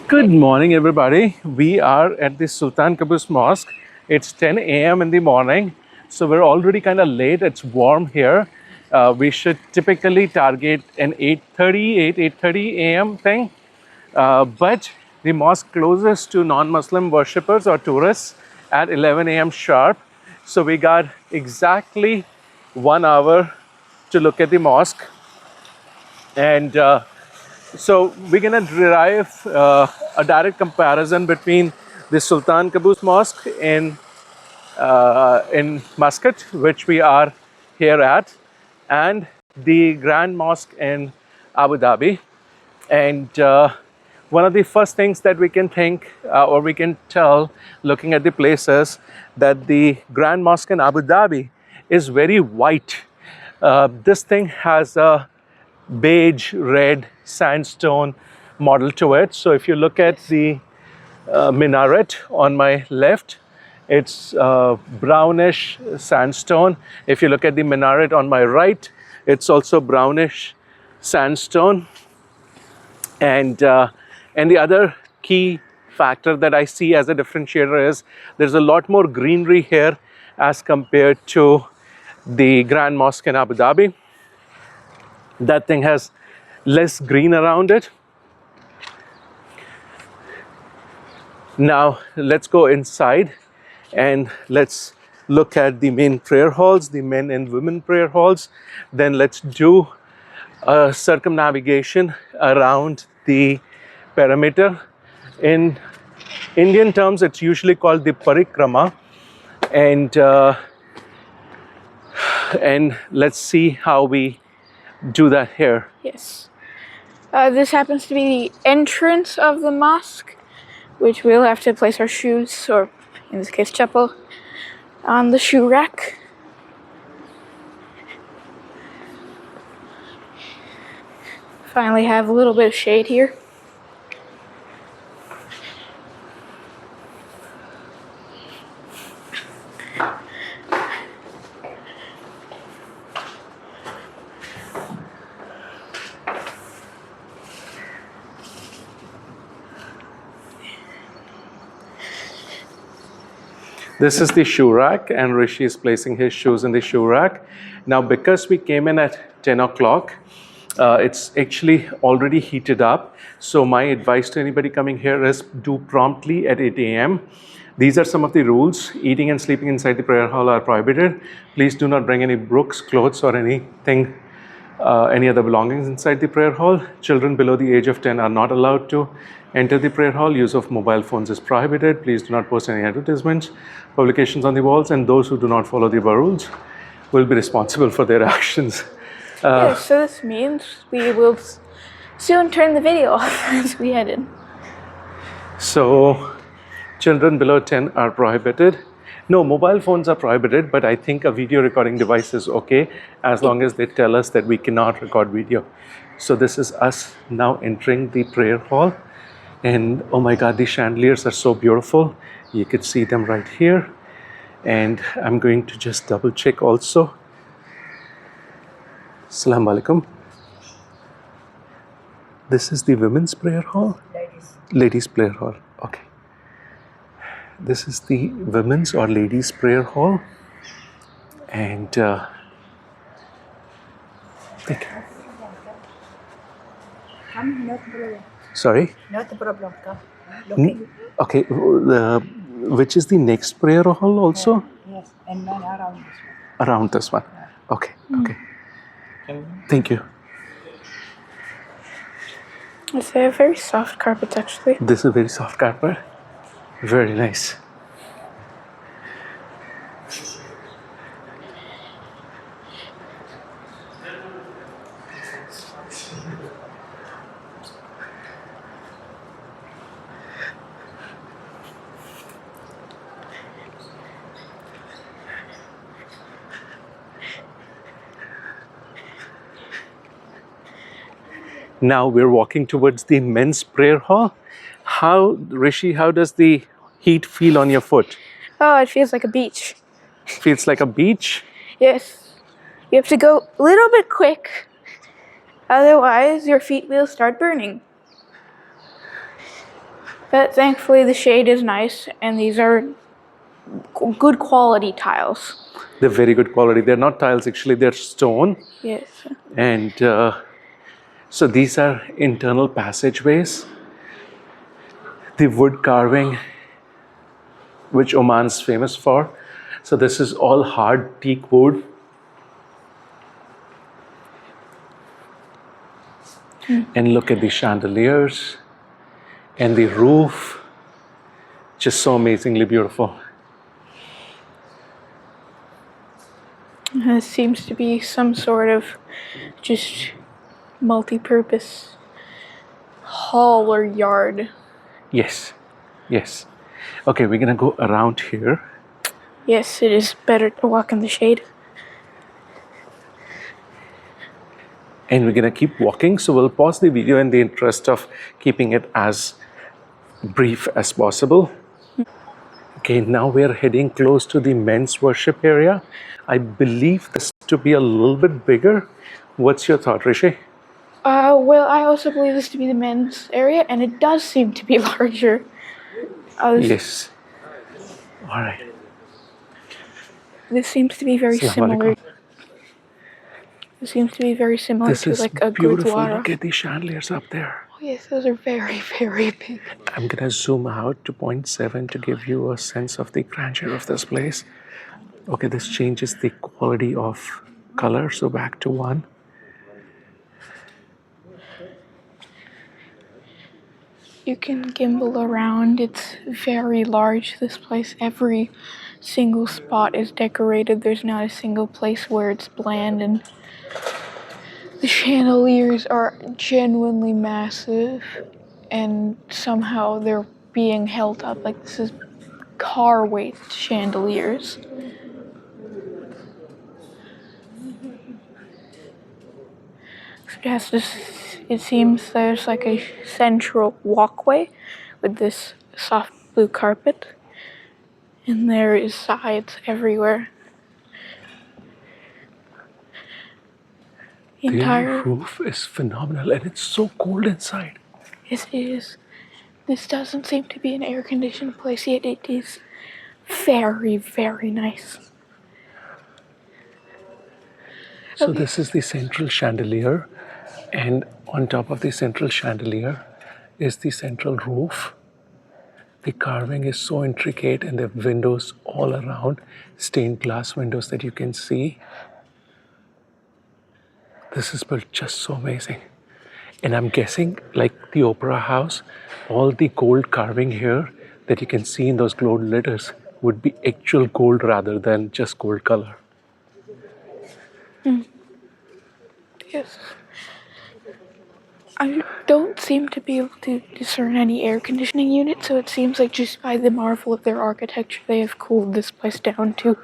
Good morning, everybody. We are at the Sultan Qaboos Mosque. It's 10 a.m. in the morning, so we're already kind of late. It's warm here. We should typically target an 8:30 a.m. thing, but the mosque closes to non-Muslim worshippers or tourists at 11 a.m. sharp. So we got exactly 1 hour to look at the mosque, and so we're going to derive a direct comparison between the Sultan Qaboos Mosque in Muscat, which we are here at, and the Grand Mosque in Abu Dhabi. And one of the first things that we can think or we can tell looking at the places that the Grand Mosque in Abu Dhabi is very white. This thing has a beige red sandstone model to it. So if you look at the minaret on my left, it's brownish sandstone. If you look at the minaret on my right, it's also brownish sandstone. And the other key factor that I see as a differentiator is there's a lot more greenery here as compared to the Grand Mosque in Abu Dhabi. That thing has less green around it. Now let's go inside and let's look at the main prayer halls, the men and women prayer halls. Then let's do a circumnavigation around the perimeter. In Indian terms, it's usually called the parikrama, and let's see how we do that here. Yes. This happens to be the entrance of the mosque, which we'll have to place our shoes, or in this case, chappal, on the shoe rack. Finally have a little bit of shade here. This is the shoe rack, and Rishi is placing his shoes in the shoe rack. Now, because we came in at 10 o'clock, it's actually already heated up. So my advice to anybody coming here is do promptly at 8 a.m. These are some of the rules. Eating and sleeping inside the prayer hall are prohibited. Please do not bring any books, clothes, or anything, any other belongings inside the prayer hall. Children below the age of 10 are not allowed to enter the prayer hall. Use of mobile phones is prohibited. Please do not post any advertisements, publications on the walls, and those who do not follow the rules will be responsible for their actions. Yes, so this means we will soon turn the video off as we head in. So, children below 10 are prohibited. No, mobile phones are prohibited, but I think a video recording device is okay as long as they tell us that we cannot record video. So this is us now entering the prayer hall. And oh my God, the chandeliers are so beautiful. You could see them right here. And I'm going to just double check also. Assalamu alaikum. This is the women's prayer hall? Ladies' prayer hall. Okay. This is the women's or ladies' prayer hall. And sorry? Not a problem. Okay. Which is the next prayer hall also? Yes, and then around this one. Around this one. Okay. Okay. Thank you. It's a very soft carpet, actually. This is a very soft carpet. Very nice. Now we're walking towards the men's prayer hall. Rishi, how does the heat feel on your foot? Oh, it feels like a beach. Feels like a beach? Yes. You have to go a little bit quick, otherwise your feet will start burning. But thankfully the shade is nice, and these are good quality tiles. They're very good quality. They're not tiles, actually, they're stone. Yes. And so these are internal passageways. The wood carving, which Oman is famous for. So this is all hard teak wood. And look at the chandeliers and the roof. Just so amazingly beautiful. This seems to be some sort of just multi-purpose hall or yard. Yes, yes. Okay, we're gonna go around here. Yes, it is better to walk in the shade. And we're gonna keep walking. So we'll pause the video in the interest of keeping it as brief as possible. Okay, now we're heading close to the men's worship area. I believe this to be a little bit bigger. What's your thought, Rishi? Well, I also believe this to be the men's area, and it does seem to be larger. Yes. All right. This seems to be very similar. Assalamualaikum. It seems to be very similar This to is like a beautiful. gurdwara. Look at the chandeliers up there. Oh yes, those are very, very big. I'm gonna zoom out to 0.7 to give you a sense of the grandeur of this place. Okay, this changes the quality of color, so back to 1. You can gimbal around. It's very large, this place. Every single spot is decorated. There's not a single place where it's bland, and the chandeliers are genuinely massive, and somehow they're being held up. Like, this is car weight chandeliers. It seems there's like a central walkway with this soft blue carpet, and there is sides everywhere. The roof is phenomenal, and it's so cold inside. Yes, it is. This doesn't seem to be an air-conditioned place, yet it is very, very nice. So this is the central chandelier, and on top of the central chandelier is the central roof. The carving is so intricate, and there are windows all around, stained glass windows that you can see. This is built just so amazing. And I'm guessing, like the opera house, all the gold carving here that you can see in those gold letters would be actual gold rather than just gold color. Yes. I don't seem to be able to discern any air conditioning unit, so it seems like just by the marvel of their architecture, they have cooled this place down to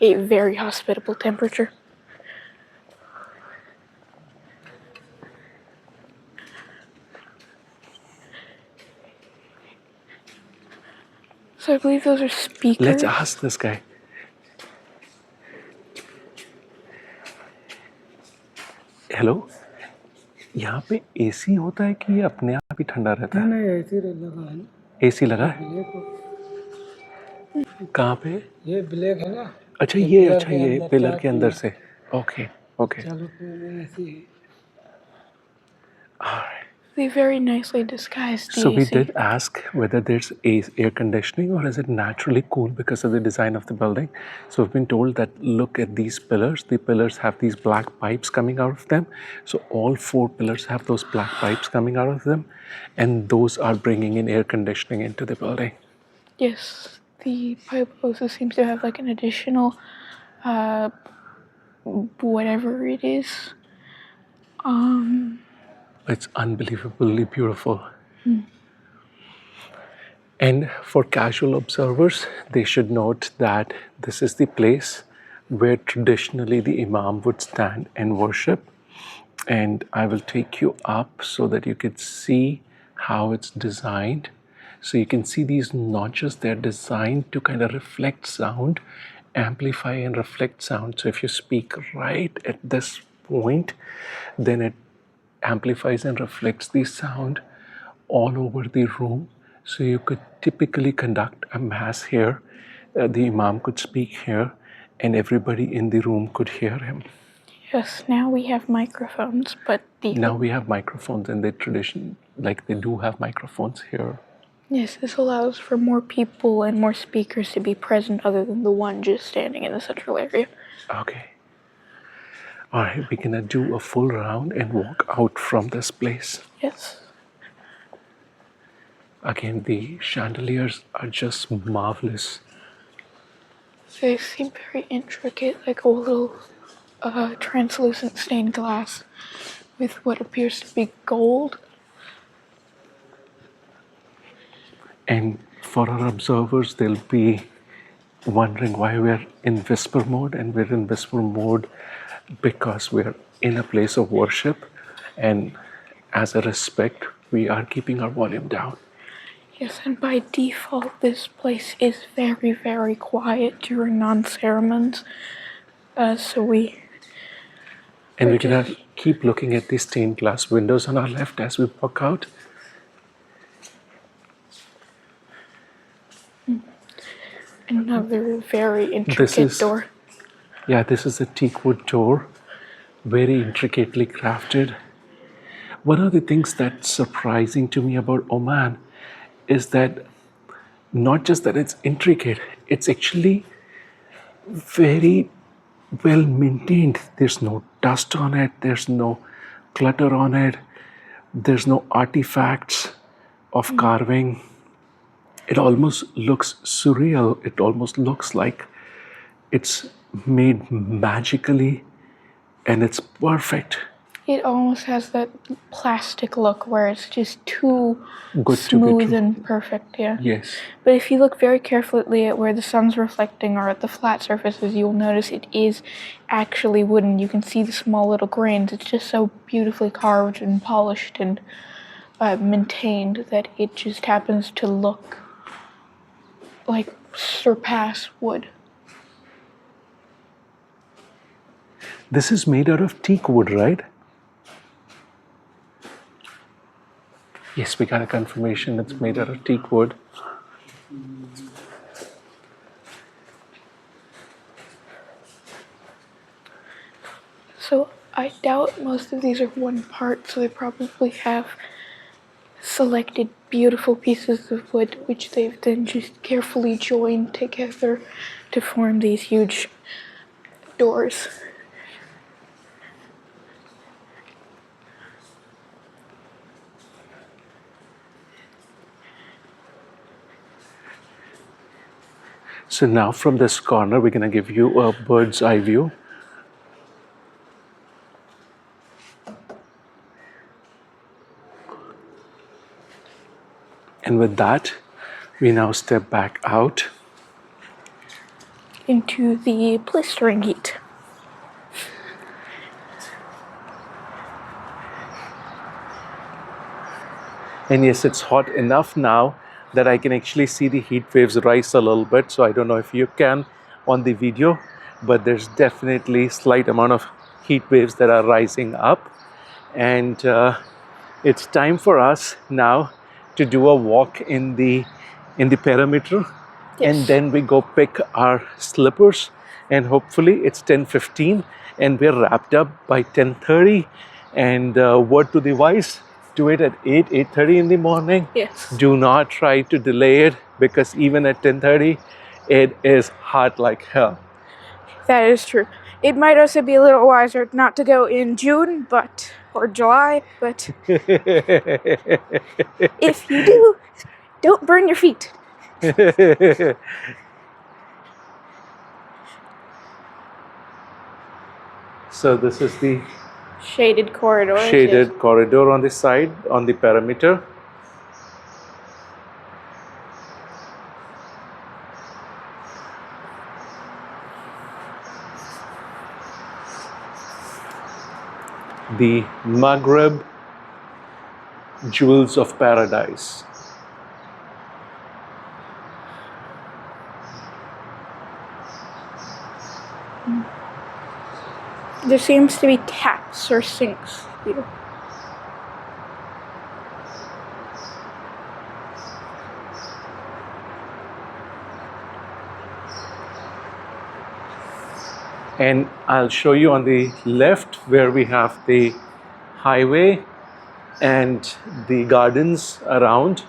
a very hospitable temperature. So I believe those are speakers. Let's ask this guy. Hello? यहाँ पे AC होता है कि ये अपने आप ही ठंडा रहता है? नहीं एसी लगा है। एसी लगा है? कहाँ पे? ये ब्लैक है ना। अच्छा ये पिलर के अंदर से। Okay okay. चलो एसी है। They very nicely disguised the So we AC. did ask whether there's air conditioning or is it naturally cool because of the design of the building. So we've been told that look at these pillars. The pillars have these black pipes coming out of them. So all 4 pillars have those black pipes coming out of them, and those are bringing in air conditioning into the building. Yes, the pipe also seems to have like an additional, whatever it is. It's unbelievably beautiful. And for casual observers, they should note that this is the place where traditionally the Imam would stand and worship. And I will take you up so that you can see how it's designed. So you can see these notches, they're designed to kind of reflect sound, amplify and reflect sound. So if you speak right at this point, then it amplifies and reflects the sound all over the room. So you could typically conduct a mass here. The imam could speak here, and everybody in the room could hear him. Yes, now we have microphones, but Now we have microphones in the tradition, like they do have microphones here. yes, this allows for more people and more speakers to be present other than the one just standing in the central area. Okay. All right, we're gonna do a full round and walk out from this place. Yes. Again, the chandeliers are just marvelous. They seem very intricate, like a little translucent stained glass with what appears to be gold. And for our observers, they'll be wondering why we're in whisper mode, and we're in whisper mode because we're in a place of worship, and as a respect, we are keeping our volume down. Yes, and by default, this place is very, very quiet during non-ceremonies. So we... And we're gonna keep looking at the stained glass windows on our left as we walk out. Another very intricate door. Yeah, this is a teak wood door, very intricately crafted. One of the things that's surprising to me about Oman is that not just that it's intricate, it's actually very well maintained. There's no dust on it, there's no clutter on it, there's no artifacts of carving. It almost looks surreal. It almost looks like it's made magically and it's perfect. It almost has that plastic look where it's just too Good to be smooth true. and perfect, yeah. Yes. But if you look very carefully at where the sun's reflecting or at the flat surfaces, you'll notice it is actually wooden. You can see the small little grains. It's just so beautifully carved and polished and maintained that it just happens to look like surpass wood. This is made out of teak wood, right? Yes, we got a confirmation it's made out of teak wood. So I doubt most of these are one part, so they probably have selected beautiful pieces of wood which they've then just carefully joined together to form these huge doors. So now from this corner, we're going to give you a bird's eye view. And with that, we now step back out Into the blistering heat. And yes, it's hot enough now that I can actually see the heat waves rise a little bit. So I don't know if you can on the video, but there's definitely slight amount of heat waves that are rising up. And it's time for us now to do a walk in the perimeter. Yes. And then we go pick our slippers, and hopefully it's 10:15 and we're wrapped up by 10:30. And word to the wise, do it at 8:30 in the morning. Yes. Do not try to delay it, because even at 10:30 it is hot like hell. That is true. It might also be a little wiser not to go in June, or July, but if you do, don't burn your feet. So this is the Shaded corridor. shaded corridor on the side, on the perimeter. The Maghreb jewels of paradise. There seems to be taps or sinks here. And I'll show you on the left where we have the highway and the gardens around.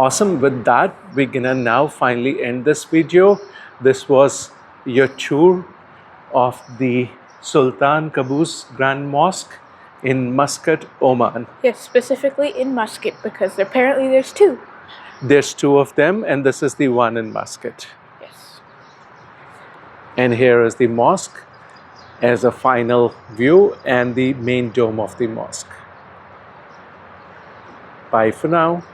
Awesome. With that, we're gonna now finally end this video. This was your tour of the Sultan Qaboos Grand Mosque in Muscat, Oman. Yes, specifically in Muscat, because apparently there's two. There's two of them, and this is the one in Muscat. Yes. And here is the mosque as a final view and the main dome of the mosque. Bye for now.